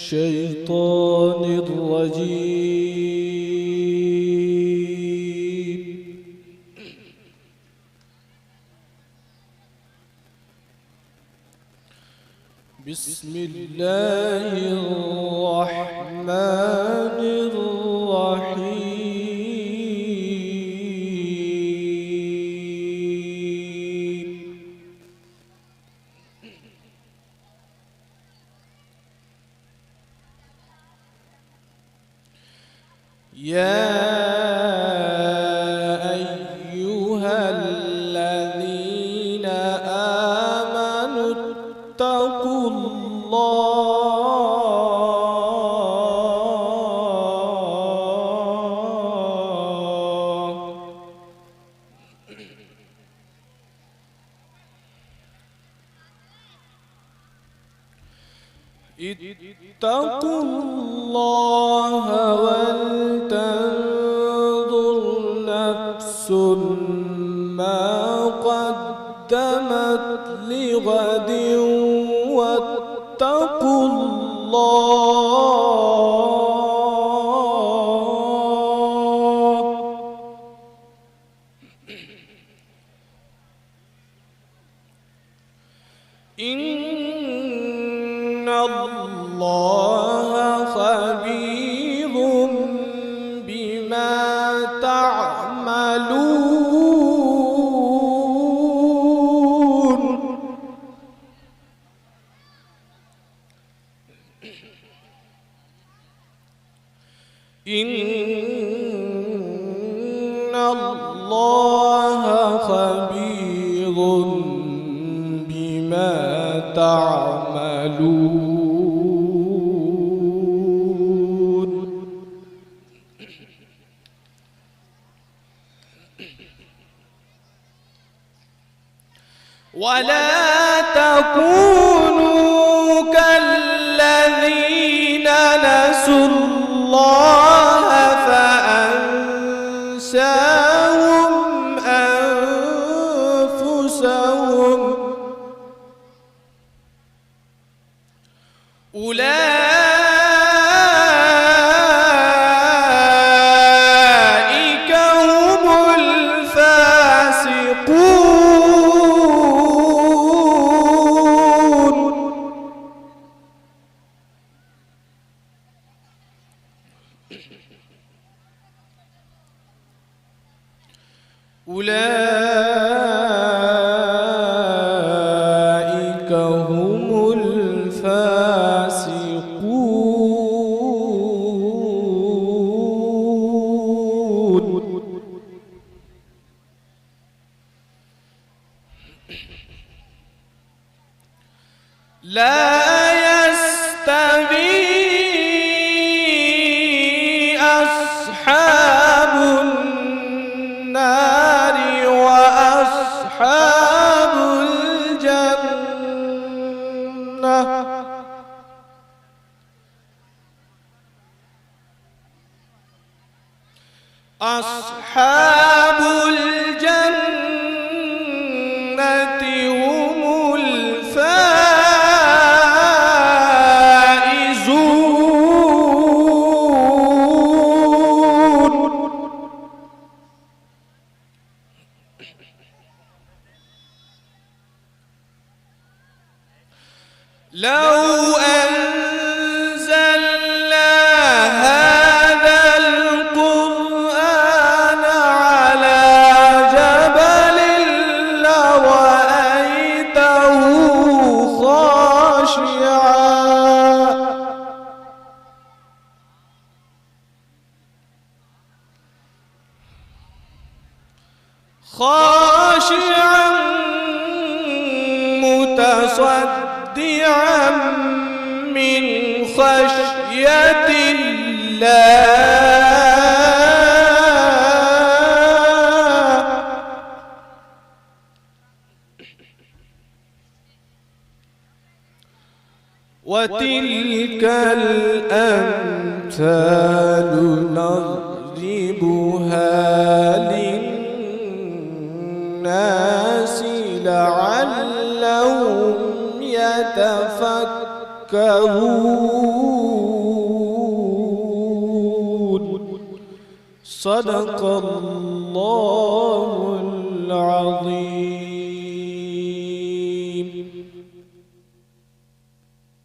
الشيطان الرجيم. بسم الله الرحمن الرحيم. يا أيها الذين آمنوا اتقوا اتقوا الله ولتنظر نفس ما قدمت لغد واتقوا الله إن الله خبير بما تعملون. إن الله خبير بما تعملون. ولا تكونوا كالذين نسوا الله فأنساهم أنفسهم أولئك هم الفاسقون. أولئك هم الفاسقون. لا يستوي أصحاب النار وأصحاب الجنة. أصحاب الجنة هم الفائزون. لو أنزلنا هذا القرآن على جبل لرأيته خاشعا متصدعا من خشية الله. وتلك الأمثال نضربها للناس لعلهم يتفكرون. صدق الله